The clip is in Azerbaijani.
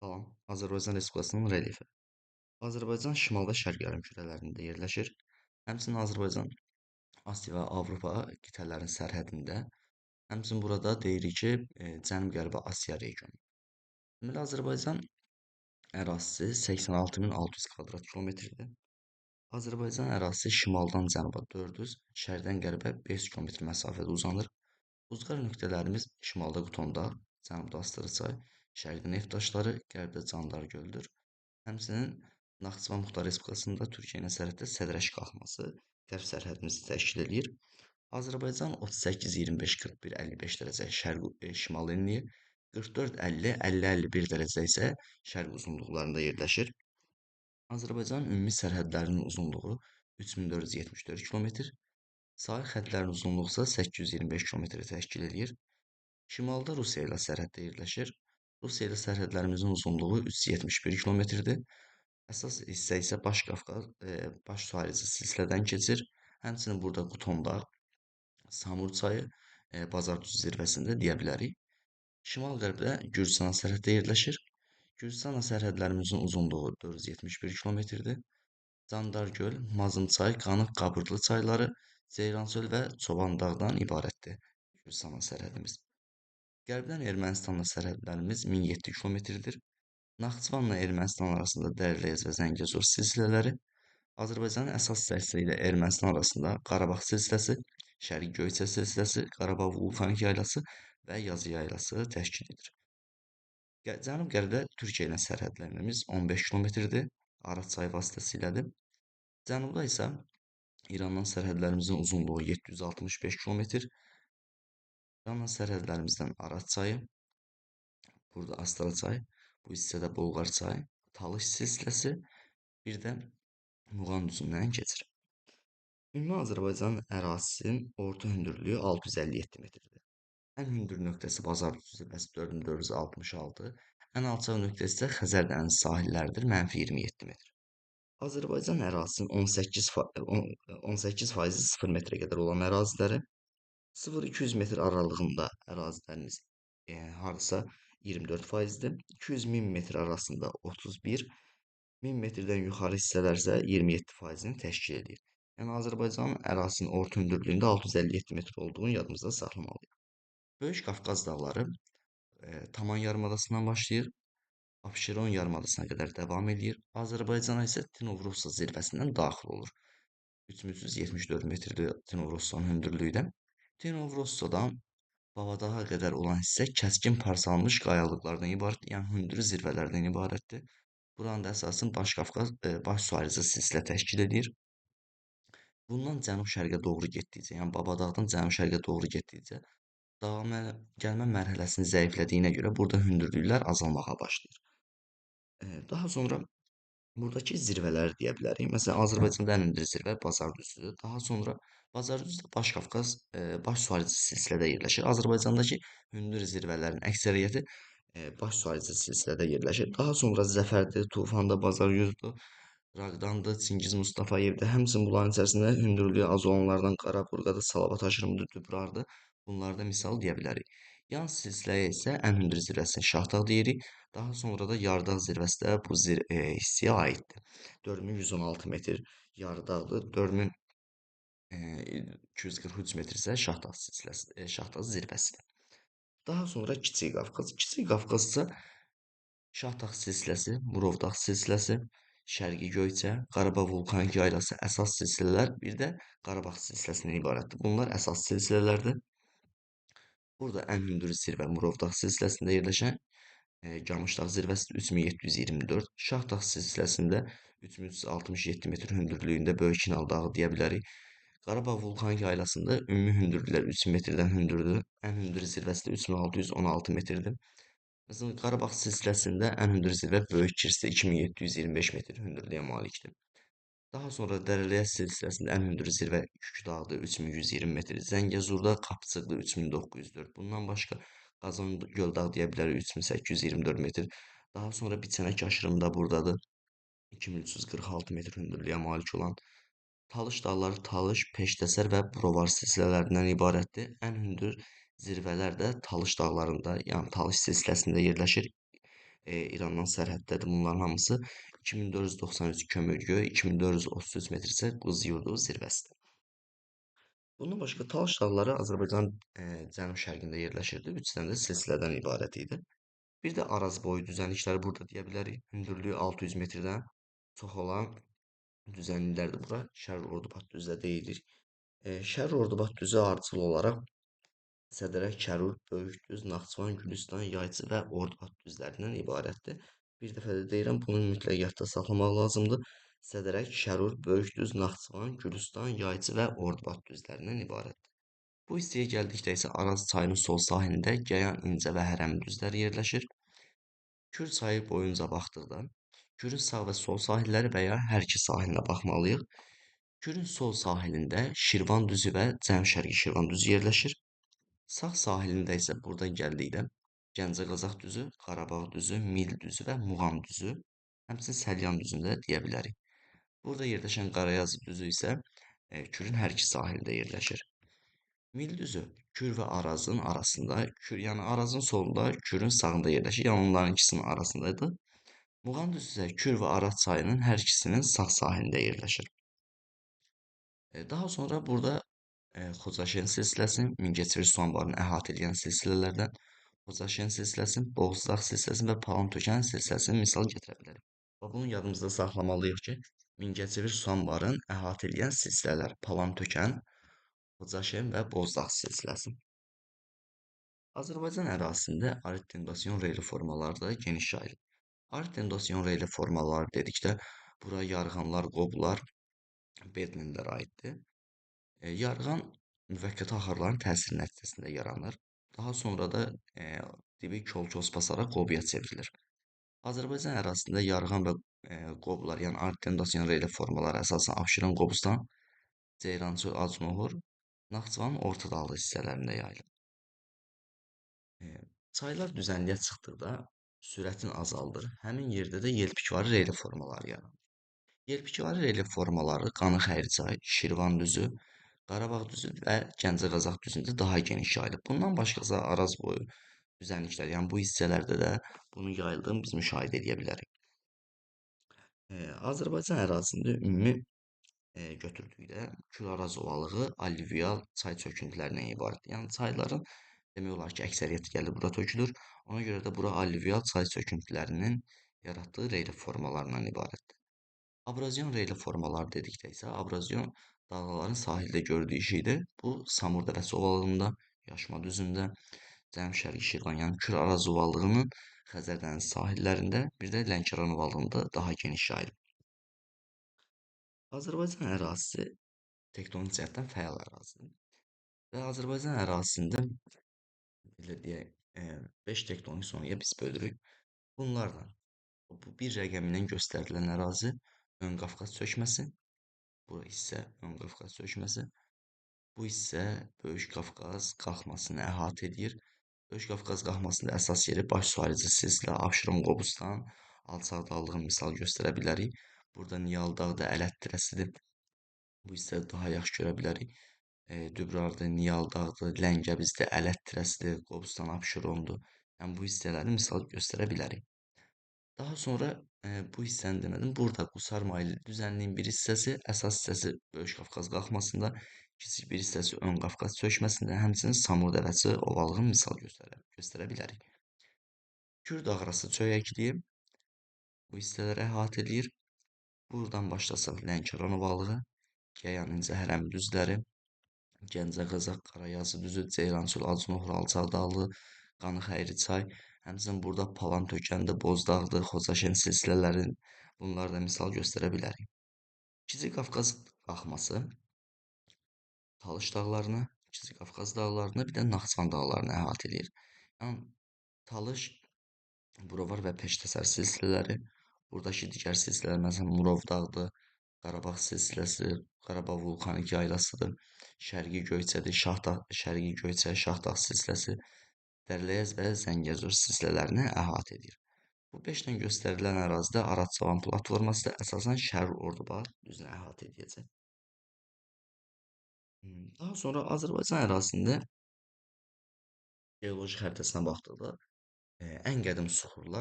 Salam, Azərbaycan Respublikasının relyefi. Azərbaycan şimal və şərq yarımkürələrində yerləşir. Həmçinin Azərbaycan Asiya və Avropa qitələrinin sərhədində. Həmçinin burada deyirik ki, Cənub-Qərbi Asiya regionu. Deməli, Azərbaycan ərazisi 86.600 kvadrat kilometrdir. Azərbaycan ərazisi şimaldan cənuba 400, şərqdən qərbə 500 kilometr məsafədə uzanır. Uzqar nöqtələrimiz şimalda Qutondağ, cənubda Astara çay, şərqdə Neft daşları, qərbdə Candar gölüdür. Həmçinin Naxçıvan Muxtar Respublikasında Türkiyə ilə sərhəddə Sədrəş qalxması qərb sərhədimizi təşkil edir. Azərbaycan 38, 25, 41, 55 dərəcə şimal enliyi, 44, 50, 50, 51 dərəcə isə şərq uzunluqlarında yerləşir. Azərbaycanın ümumi sərhədlərinin uzunluğu 3474 kilometr, sahil xəttlərinin uzunluğu isə 825 kilometri təşkil edir. Şimalda Rusiya ilə sərhəddə yerləşir. Rusiya ilə sərhədlərimizin uzunluğu 371 kilometrdir. Əsas hissə isə Baş Qafqaz, baş su ayrıcı silsilədən keçir. Həmçinin burada Qutondağ, Samur çayı, Bazardüzü zirvəsində deyə bilərik. Şimal-qərbdə Gürcüstanla sərhəddə yerləşir. Gürcüstanla sərhədlərimizin uzunluğu 471 kilometrdir. Candar göl, Mazımçay, Qanıq, Qabırlı çayları, Ceyrançöl və Çovandağdan ibarətdir Gürcüstanla sərhədimiz. Qərbdən Ermənistanla sərhədlərimiz 1007 kilometrdir. Naxçıvanla Ermənistan arasında Dərləyəz və Zəngəzur silsilələri, Azərbaycanın əsas hissəsi ilə Ermənistan arasında Qarabağ silsiləsi, Şərqi Göyçə silsiləsi, Qarabağ vulkanik yaylası və Yazı yaylası təşkil edir. Cənub-qərbdə Türkiyə ilə sərhədlərimiz 15 kilometrdir, Araz çayı vasitəsilədir. Cənubda isə İrandan sərhədlərimizin uzunluğu 765 kilometr. İranla sərhədlərimizdən Araz çayı, burada Astara çayı, bu hissədə Bolqar çayı, Talış silsiləsi, bir də Muğan düzündən keçir. Ümumi Azərbaycan ərazisinin orta hündürlüyü 657 metrdir. Ən hündür nöqtəsi Bazardüzü zirvəsi 4466, ən alçaq nöqtəsi isə Xəzər dənizi sahilləridir, -27 metr. Azərbaycan ərazisinin 18% 0 metrə qədər olan əraziləri, 0-200 metr aralığında ərazilərimiz hardasa 24%-dir. 200-1000 metr arasında 31, 1000 metrdən yuxarı hissələr isə 27%-ni təşkil edir. Yəni Azərbaycanın ərazisinin orta hündürlüyündə 657 metr olduğunu yadımızda saxlamalıyıq. Böyük Qafqaz dağları Taman yarımadasından başlayır, Abşeron yarımadasına qədər davam edir. Azərbaycana isə Tinovrussa zirvəsindən daxil olur. 3374 metrdir Tinovrussanın hündürlüyü də. Tinovrussadan Babadağa qədər olan hissə kəskin parçalanmış qayalıqlardan ibarət, yəni hündür zirvələrdən ibarətdir. Buranın da əsasını Baş Qafqaz, baş su ayrıcı silsilə təşkil edir. Bundan cənub-şərqə doğru getdikcə, yəni Babadağdan cənub-şərqə doğru getdikcə davam gəlmə mərhələsini zəiflədiyinə görə burada hündürlüklər azalmağa başlayır. Daha sonra buradakı zirvələri deyə bilərik. Məsələn, Azərbaycanda ən hündür zirvə Bazardüzüdür. Daha sonra Bazardüzü Baş Qafqaz, baş su ayrıcı silsilədə yerləşir. Azərbaycandakı hündür zirvələrin əksəriyyəti baş su ayrıcı silsilədə yerləşir. Daha sonra Zəfərdir, Tufanda, Bazargözdür, Raqdandır, Çingiz Mustafayevdir. Həmçinin bunların içərisində hündürlüyü az olanlardan Qaraburdaqdır, Salavat Aşırımdır, Dübrardır. Bunları da misal deyə bilərik. Yan silsiləyə isə ən hündür zirvəsini Şahdağ deyirik. Daha sonra da Yardağ zirvəsi də bu hissəyə aiddir. 4116 metr Yardağdır, 4243 metr isə Şahdağ silsiləsi, Şahdağ zirvəsidir. Daha sonra Kiçik Qafqaz. Kiçik Qafqaz isə Şahdağ silsiləsi, Murovdağ silsiləsi, Şərqi Göyçə, Qarabağ vulkanik yaylası əsas silsilələr, bir də Qarabağ silsiləsindən ibarətdir. Bunlar əsas silsilələrdir. Burada ən hündür zirvə Murovdağ silsiləsində yerləşən Camışdağ zirvəsi 3724, Şahdağ silsiləsində 3367 metr hündürlüyündə Böyük İnal dağı deyə bilərik. Qarabağ vulkanik yaylasında ümumi hündürlüklər 3000 metrdən hündürdür. Ən hündür zirvəsi də 3616 metrdir. Məsələn, Qarabağ silsiləsində ən hündür zirvə Böyük Kirsdə 2725 metr hündürlüyə malikdir. Daha sonra Dərəliyəz silsiləsində ən hündür zirvə Kükdağdır, 3120 metr. Zəngəzurda Qapıçıqdır, 3904. Bundan başqa Qazan Göl deyə bilərik, 3824 metr. Daha sonra Biçənək aşırımı da buradadır, 2346 metr hündürlüyə malik olan. Talış dağları Talış, Peştəsər və Brovar silsilələrindən ibarətdir. Ən hündür zirvələr də Talış dağlarında, yəni Talış silsiləsində yerləşir. İrandan sərhəddədir. Bunların hamısı 2493 Kömürgöy, 2433 metr isə Quz Yurdu zirvəsidir. Bundan başqa Talş dağları Azərbaycanın cənub-şərqində yerləşirdi. 3 dənə də silsilədən ibarət idi. Bir də Araz boyu düzənlikləri burada deyə bilərik. Hündürlüyü 600 metrdən çox olan düzənliklərdir bura. Şərq Ordubad düzü də deyilir. Şərq Ordubad düzü ardıcıl olaraq Sədərək, Kərur, Böyükdüz, Naxçıvan, Gülüstan, Yaycı və Ordubad düzlərindən ibarətdir. Bir dəfə də deyirəm, bunu mütləq yadda saxlamaq lazımdır. Sədərək, Kərur, Böyükdüz, Naxçıvan, Gülüstan, Yaycı və Ordubad düzlərindən ibarətdir. Bu hissəyə gəldikdə isə Araz çayının sol sahilində Gəyan, İncə və Hərəmi düzləri yerləşir. Kür çayı boyunca baxdıqda Kürün sağ və sol sahilləri və ya hər iki sahilinə baxmalıyıq. Kürün sol sahilində Şirvan düzü və Cənub-Şərqi Şirvan düzü yerləşir. Sağ sahilində isə buradan gəldikdə Gəncə Qazax düzü, Qarabağ düzü, Mil düzü və Muğam düzü, həmçinin Səlyan düzünü də deyə bilərik. Burada yerləşən Qarayazı düzü isə Kürün hər iki sahilində yerləşir. Mil düzü Kür və Arazın arasında, yəni Arazın solunda, Kürün sağında yerləşir. Yəni onların ikisinin arasındadır. Muğan düzü isə Kür və Araz çayının hər ikisinin sağ sahilində yerləşir. Daha sonra burada Xocaşen silsiləsi, Mingəçevir su anbarını əhatə edən silsilələrdən Xocaşen silsiləsi, Boğuzdağ silsiləsi və Palantökən silsiləsini misal gətirə bilərik. Və bunu yadımızda saxlamalıyıq ki, Mingəçevir su anbarını əhatə edən silsilələr Palantökən, Xocaşen və Bozdağ silsiləsi. Azərbaycan ərazisində aritendasyon reyli formaları da geniş yayılıb. Aritendasyon reyli formaları dedikdə bura yarğanlar, qoblar, Berlinlər aiddir. Yarğan müvəqqəti axarların təsiri nəticəsində yaranır. Daha sonra da dibi kol-kos basaraq qobuya çevrilir. Azərbaycan ərazisində yarğan və qoblar, yəni aritendasyon reyli formaları əsasən Abşeron, Qobustan, Ceyrançöl, Acnohor, Naxçıvanın orta dağlıq hissələrində yayılıb. Çaylar düzənliyə çıxdıqda sürətini azaldır. Həmin yerdə də yelpikvari relyef formaları yaranır. Yelpikvari relyef formaları Qanıxəyirçay, Şirvan düzü, Qarabağ düzü və Gəncə Qazax düzündə daha geniş yayılıb. Bundan başqa Araz boyu düzənliklər, yəni bu hissələrdə də bunun yayıldığını biz müşahidə edə bilərik. Azərbaycan ərazisində ümumi götürdükdə Kür-Araz ovalığı alluvial çay çöküntülərindən ibarətdir. Yəni çayların demək olar ki, əksəriyyəti gəlib bura tökülür. Ona görə də bura alluvial çay çöküntülərinin yaratdığı relyef formalarından ibarətdir. Abrazyon relyef formaları dedikdə isə abrazyon dalğaların sahildə gördüyü şeydir. Bu Samur dəvəsi ovalığında, Yaşma düzündə, Cənub-Şərqi Şirvan, yəni Kür-Araz ovalığının Xəzər dənizi sahillərində, bir də Lənkəran ovalığında daha geniş yayılıb. Azərbaycan ərazisi tektonik cəhətdən fəal ərazidir. Və Azərbaycan ərazisində belə deyək, 5 tektonik zonaya biz bölürük. Bunlardan bu bir rəqəmi ilə göstərilən ərazi Ön Qafqaz çökməsi, bu hissə Ön Qafqaz çökməsi, bu hissə Böyük Qafqaz qalxmasını əhatə edir. Böyük Qafqaz qalxmasında əsas yeri baş su ayrıcı silsilə Abşeron, Qobustan, alçaq dağlığın misal göstərə bilərik. Burada Niyal dağda Ələt dirəsidir. Bu hissədə daha yaxşı görə bilərik. Dübrardır, Niyal dağdır, Ləngəbizdir, Ələt dirəsidir, Qobustan, Abşerondur. Yəni bu hissələri misal göstərə bilərik. Daha sonra bu hissəni demədim. Burada Qusar maylı düzənliyin bir hissəsi, əsas hissəsi Böyük Qafqaz qalxmasında, kiçik bir hissəsi Ön Qafqaz çökməsində, həmçinin Samur dəvəsi ovalığını misal göstərə bilərik. Kür dağarası çöyəkliyi bu hissələri əhatə edir. Buradan başlasaq Lənkəran ovalığı, Gəyan, İncə, Hərəmi düzləri, Gəncə, Qazax, Qarayazı düzü, Ceyrançöl, Acnohor, alçaq dağlı, Qanıxəyirçay, həmçinin burada Palantökəndir, Bozdağdır, Xocaşen silsilələri, bunları da misal göstərə bilərik. Kiçik Qafqaz qalxması Talış dağlarını, Kiçik Qafqaz dağlarını, bir də Naxçıvan dağlarını əhatə edir. Yəni Talış, Burovar və Peştəsər silsilələri, buradakı digər silsilələr məsələn Murov dağdır, Qarabağ silsiləsi, Qarabağ vulkanik yaylasıdır, Şərqi Göyçədir, Şahdağ, Şərqi Göyçə, Şahdağ silsiləsi, Dərləyəz və Zəngəzur silsilələrini əhatə edir. Bu 5 ilə göstərilən ərazidə Araz-Cavan platforması da əsasən Şərq Ordubad düzünü əhatə edəcək. Daha sonra Azərbaycan ərazisində geoloji xəritəsinə baxdıqda ən qədim süxurlar